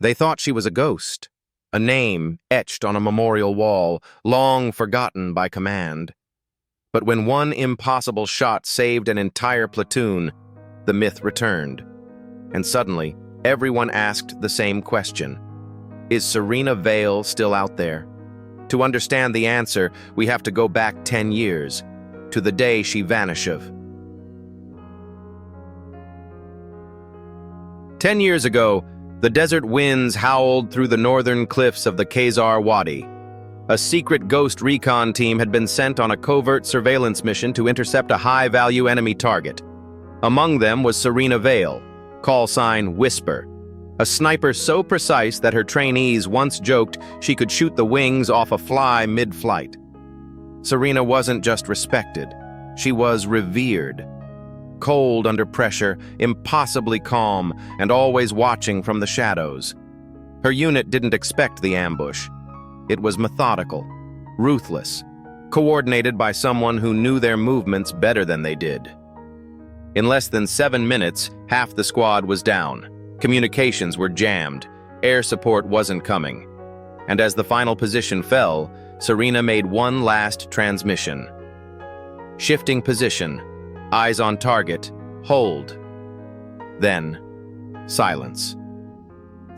They thought she was a ghost, a name etched on a memorial wall, long forgotten by command. But when one impossible shot saved an entire platoon, the myth returned. And suddenly, everyone asked the same question. Is Serena Vale still out there? To understand the answer, we have to go back 10 years, to the day she vanished. 10 years ago, the desert winds howled through the northern cliffs of the Khazar Wadi. A secret Ghost Recon team had been sent on a covert surveillance mission to intercept a high-value enemy target. Among them was Serena Vale, call sign Whisper, a sniper so precise that her trainees once joked she could shoot the wings off a fly mid-flight. Serena wasn't just respected, she was revered. Cold under pressure, impossibly calm, and always watching from the shadows. Her unit didn't expect the ambush. It was methodical, ruthless, coordinated by someone who knew their movements better than they did. In less than 7 minutes, half the squad was down. Communications were jammed. Air support wasn't coming. And as the final position fell, Serena made one last transmission. Shifting position, eyes on target, hold. Then, silence.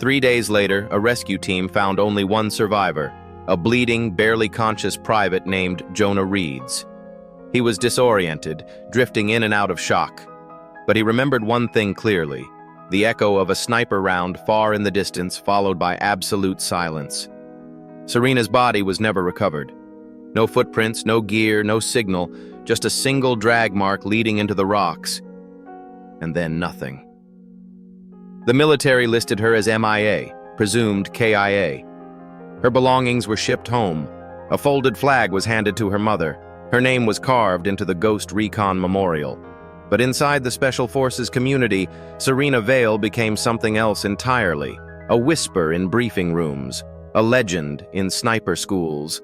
3 days later, a rescue team found only one survivor, a bleeding, barely conscious private named Jonah Reeds. He was disoriented, drifting in and out of shock. But he remembered one thing clearly, the echo of a sniper round far in the distance, followed by absolute silence. Serena's body was never recovered. No footprints, no gear, no signal, just a single drag mark leading into the rocks. And then nothing. The military listed her as MIA, presumed KIA. Her belongings were shipped home. A folded flag was handed to her mother. Her name was carved into the Ghost Recon Memorial. But inside the Special Forces community, Serena Vale became something else entirely. A whisper in briefing rooms, a legend in sniper schools,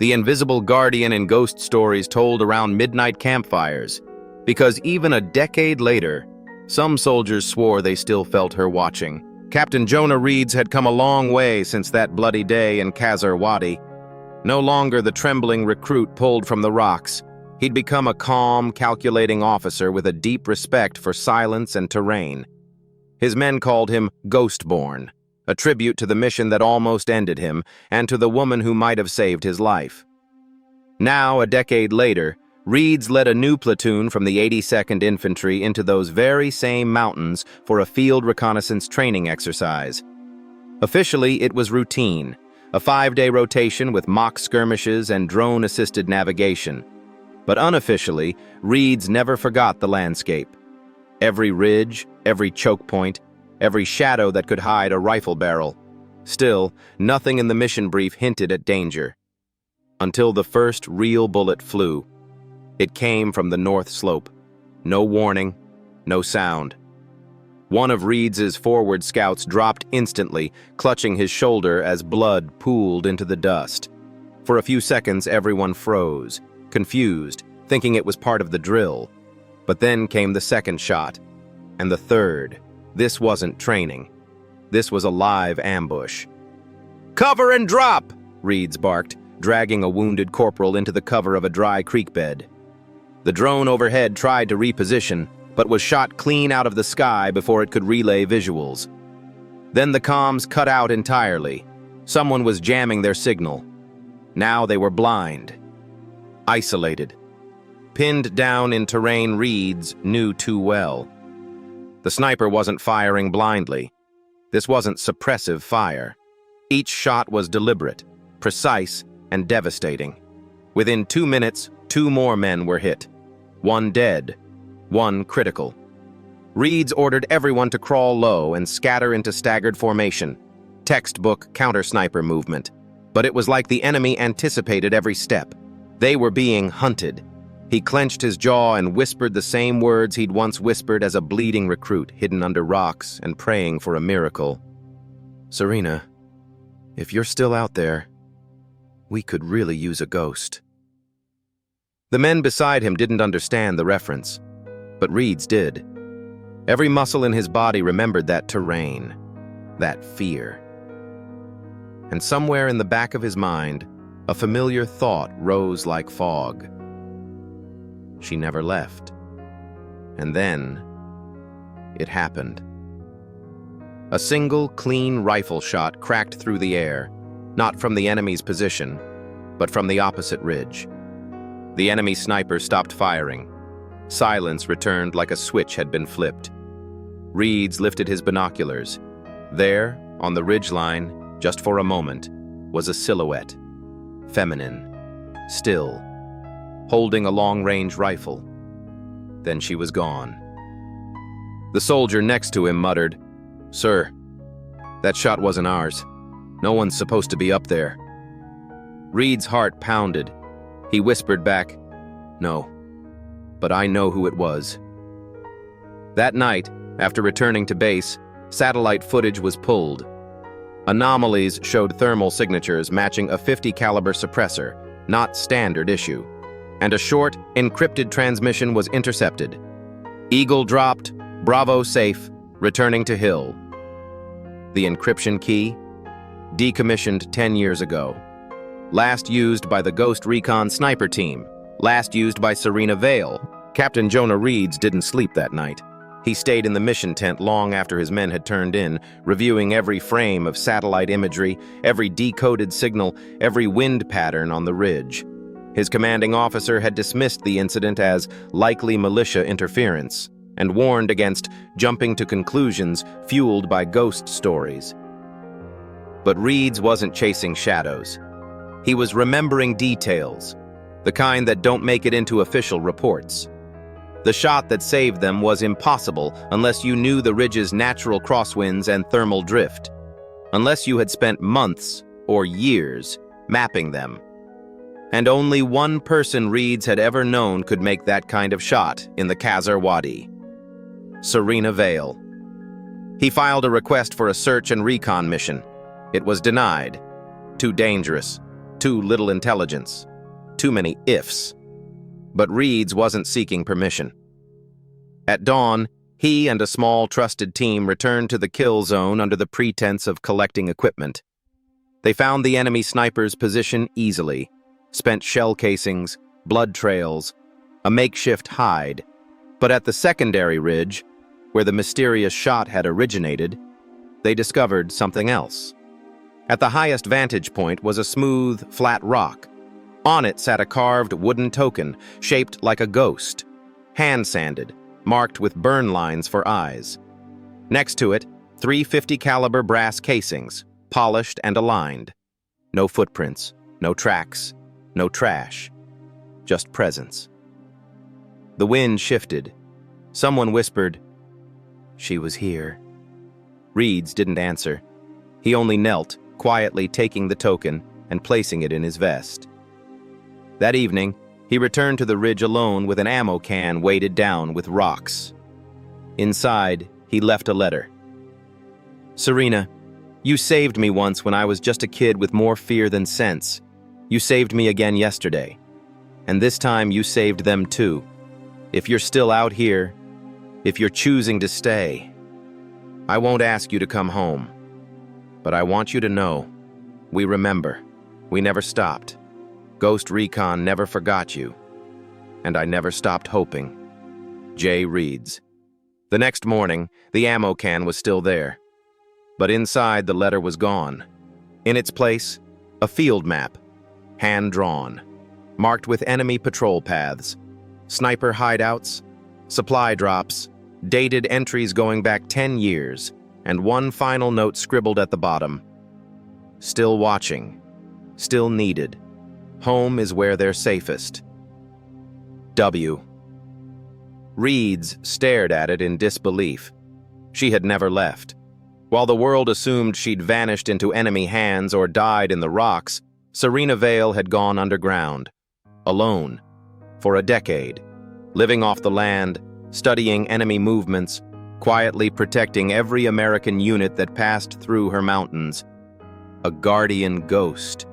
the invisible guardian in ghost stories told around midnight campfires. Because even a decade later, some soldiers swore they still felt her watching. Captain Jonah Reeds had come a long way since that bloody day in Khazar Wadi. No longer the trembling recruit pulled from the rocks. He'd become a calm, calculating officer with a deep respect for silence and terrain. His men called him Ghostborn, a tribute to the mission that almost ended him and to the woman who might have saved his life. Now, a decade later, Reeds led a new platoon from the 82nd Infantry into those very same mountains for a field reconnaissance training exercise. Officially, it was routine, a 5-day rotation with mock skirmishes and drone-assisted navigation. But unofficially, Reeds never forgot the landscape. Every ridge, every choke point, every shadow that could hide a rifle barrel. Still, nothing in the mission brief hinted at danger. Until the first real bullet flew. It came from the north slope. No warning, no sound. One of Reeds's forward scouts dropped instantly, clutching his shoulder as blood pooled into the dust. For a few seconds, everyone froze, confused, thinking it was part of the drill. But then came the second shot, and the third. This wasn't training. This was a live ambush. "Cover and drop!" Reeds barked, dragging a wounded corporal into the cover of a dry creek bed. The drone overhead tried to reposition, but was shot clean out of the sky before it could relay visuals. Then the comms cut out entirely. Someone was jamming their signal. Now they were blind. Isolated. Pinned down in terrain Reeds knew too well. The sniper wasn't firing blindly. This wasn't suppressive fire. Each shot was deliberate, precise, and devastating. Within 2 minutes, 2 more men were hit. 1 dead, 1 critical. Reeds ordered everyone to crawl low and scatter into staggered formation. Textbook counter-sniper movement. But it was like the enemy anticipated every step. They were being hunted. He clenched his jaw and whispered the same words he'd once whispered as a bleeding recruit hidden under rocks and praying for a miracle. "Serena, if you're still out there, we could really use a ghost." The men beside him didn't understand the reference, but Reeds did. Every muscle in his body remembered that terrain. that fear. And somewhere in the back of his mind, a familiar thought rose like fog. She never left. And then, it happened. A single, clean rifle shot cracked through the air, not from the enemy's position, but from the opposite ridge. The enemy sniper stopped firing. Silence returned like a switch had been flipped. Reeds lifted his binoculars. There, on the ridgeline, just for a moment, was a silhouette. Feminine, still, holding a long-range rifle. Then she was gone. The soldier next to him muttered, "Sir, that shot wasn't ours. No one's supposed to be up there." Reed's heart pounded. He whispered back, "No, but I know who it was." That night, after returning to base, satellite footage was pulled. Anomalies showed thermal signatures matching a .50 caliber suppressor, not standard issue, and a short, encrypted transmission was intercepted. Eagle dropped, Bravo safe, returning to Hill. The encryption key? Decommissioned 10 years ago. Last used by the Ghost Recon sniper team. Last used by Serena Vale. Captain Jonah Reeds didn't sleep that night. He stayed in the mission tent long after his men had turned in, reviewing every frame of satellite imagery, every decoded signal, every wind pattern on the ridge. His commanding officer had dismissed the incident as likely militia interference and warned against jumping to conclusions fueled by ghost stories. But Reeds wasn't chasing shadows. He was remembering details, the kind that don't make it into official reports. The shot that saved them was impossible unless you knew the ridge's natural crosswinds and thermal drift, unless you had spent months or years mapping them. And only one person Reeds had ever known could make that kind of shot in the Khazar Wadi: Serena Vale. He filed a request for a search and recon mission. It was denied. Too dangerous, too little intelligence, too many ifs. But Reeds wasn't seeking permission. At dawn, he and a small, trusted team returned to the kill zone under the pretense of collecting equipment. They found the enemy sniper's position easily, spent shell casings, blood trails, a makeshift hide. But at the secondary ridge, where the mysterious shot had originated, they discovered something else. At the highest vantage point was a smooth, flat rock. On it sat a carved wooden token, shaped like a ghost, hand-sanded, marked with burn lines for eyes. Next to it, 350 caliber brass casings, polished and aligned. No footprints, no tracks, no trash, just presence. The wind shifted. Someone whispered, "She was here." Reeds didn't answer. He only knelt, quietly taking the token and placing it in his vest. That evening, he returned to the ridge alone with an ammo can weighted down with rocks. Inside, he left a letter. "Serena, you saved me once when I was just a kid with more fear than sense. You saved me again yesterday. And this time you saved them too. If you're still out here, if you're choosing to stay, I won't ask you to come home. But I want you to know, we remember. We never stopped. Ghost Recon never forgot you. And I never stopped hoping. J. Reeds." The next morning, the ammo can was still there. But inside, the letter was gone. In its place, a field map, hand-drawn, marked with enemy patrol paths, sniper hideouts, supply drops, dated entries going back 10 years, and one final note scribbled at the bottom. "Still watching. Still needed. Home is where they're safest. W." Reeds stared at it in disbelief. She had never left. While the world assumed she'd vanished into enemy hands or died in the rocks, Serena Vale had gone underground, alone, for a decade, living off the land, studying enemy movements, quietly protecting every American unit that passed through her mountains. A guardian ghost.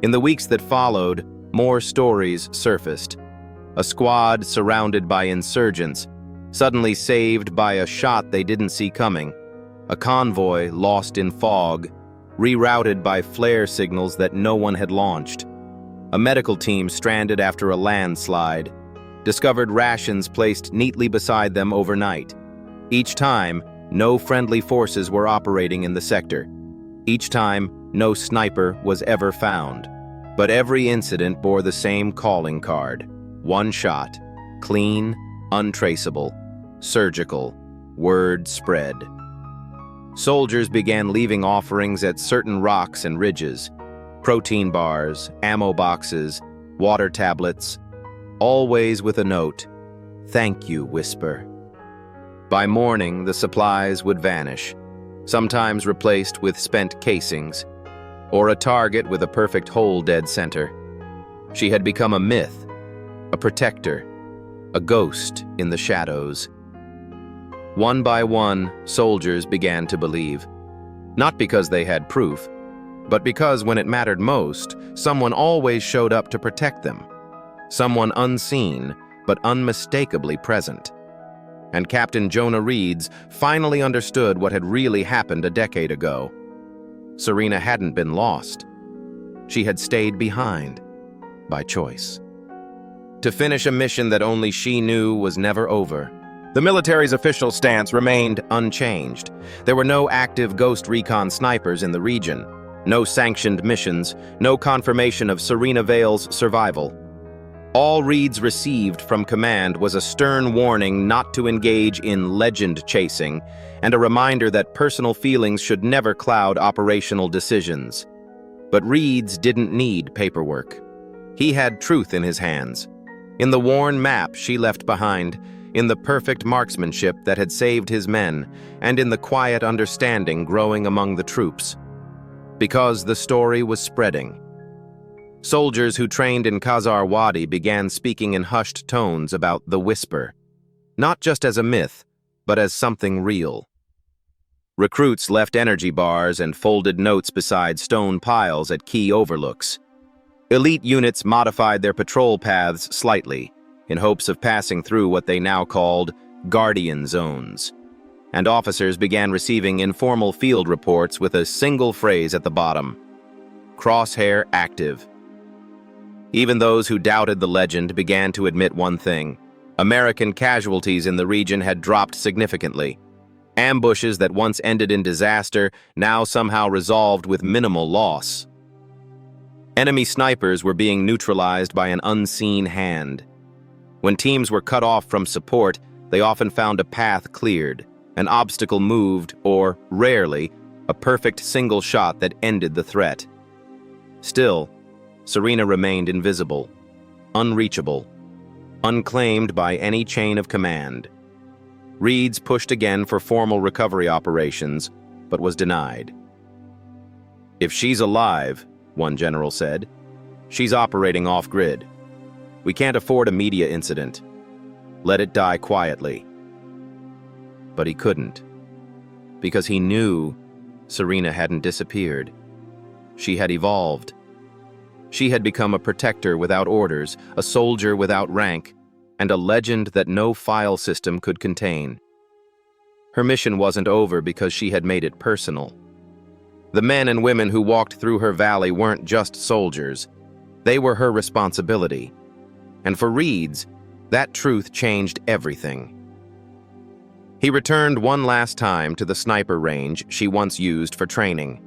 In the weeks that followed, more stories surfaced. A squad surrounded by insurgents, suddenly saved by a shot they didn't see coming. A convoy lost in fog, rerouted by flare signals that no one had launched. A medical team stranded after a landslide, discovered rations placed neatly beside them overnight. Each time, no friendly forces were operating in the sector. Each time, no sniper was ever found. But every incident bore the same calling card. One shot, clean, untraceable, surgical, word spread. Soldiers began leaving offerings at certain rocks and ridges, protein bars, ammo boxes, water tablets, always with a note, "Thank you, Whisper." By morning, the supplies would vanish, sometimes replaced with spent casings, or a target with a perfect hole dead center. She had become a myth, a protector, a ghost in the shadows. One by one, soldiers began to believe, not because they had proof, but because when it mattered most, someone always showed up to protect them. Someone unseen, but unmistakably present. And Captain Jonah Reeds finally understood what had really happened a decade ago. Serena hadn't been lost. She had stayed behind, by choice. To finish a mission that only she knew was never over. The military's official stance remained unchanged. There were no active Ghost Recon snipers in the region, no sanctioned missions, no confirmation of Serena Vale's survival. All Reeds received from command was a stern warning not to engage in legend chasing and a reminder that personal feelings should never cloud operational decisions. But Reeds didn't need paperwork. He had truth in his hands. In the worn map she left behind, in the perfect marksmanship that had saved his men, and in the quiet understanding growing among the troops. Because the story was spreading. Soldiers who trained in Khazar Wadi began speaking in hushed tones about the Whisper, not just as a myth, but as something real. Recruits left energy bars and folded notes beside stone piles at key overlooks. Elite units modified their patrol paths slightly, in hopes of passing through what they now called Guardian Zones. And officers began receiving informal field reports with a single phrase at the bottom: "Crosshair active." Even those who doubted the legend began to admit one thing: American casualties in the region had dropped significantly. Ambushes that once ended in disaster now somehow resolved with minimal loss. Enemy snipers were being neutralized by an unseen hand. When teams were cut off from support, they often found a path cleared, an obstacle moved, or, rarely, a perfect single shot that ended the threat. Still, Serena remained invisible, unreachable, unclaimed by any chain of command. Reeds pushed again for formal recovery operations, but was denied. "If she's alive," one general said, "she's operating off-grid. We can't afford a media incident. Let it die quietly." But he couldn't, because he knew Serena hadn't disappeared. She had evolved. She had become a protector without orders, a soldier without rank, and a legend that no file system could contain. Her mission wasn't over because she had made it personal. The men and women who walked through her valley weren't just soldiers. They were her responsibility. And for Reeds, that truth changed everything. He returned one last time to the sniper range she once used for training.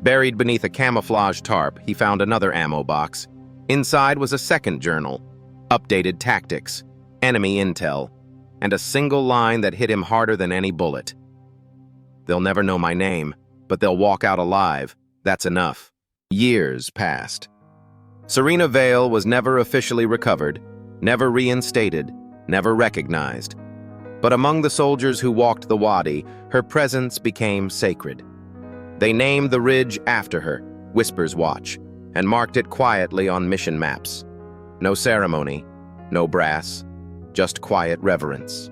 Buried beneath a camouflage tarp, he found another ammo box. Inside was a second journal, updated tactics, enemy intel, and a single line that hit him harder than any bullet. "They'll never know my name, but they'll walk out alive. That's enough." Years passed. Serena Vale was never officially recovered, never reinstated, never recognized. But among the soldiers who walked the Wadi, her presence became sacred. They named the ridge after her, Whisper's Watch, and marked it quietly on mission maps. No ceremony, no brass, just quiet reverence.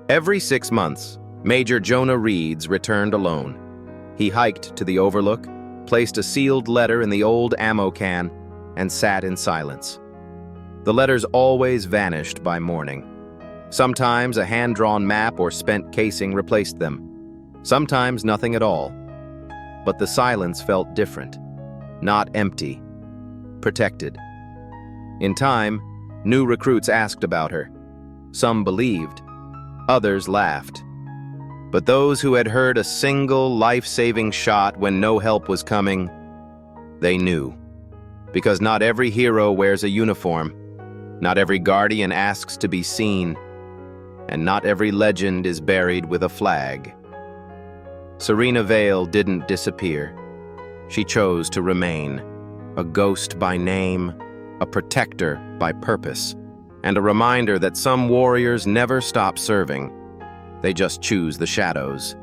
Every 6 months, Major Jonah Reeds returned alone. He hiked to the overlook, placed a sealed letter in the old ammo can, and sat in silence. The letters always vanished by morning. Sometimes a hand-drawn map or spent casing replaced them. Sometimes nothing at all. But the silence felt different. Not empty. Protected. In time, new recruits asked about her. Some believed. Others laughed. But those who had heard a single life-saving shot when no help was coming, they knew. Because not every hero wears a uniform. Not every guardian asks to be seen. And not every legend is buried with a flag. Serena Vale didn't disappear. She chose to remain. A ghost by name, a protector by purpose, and a reminder that some warriors never stop serving. They just choose the shadows.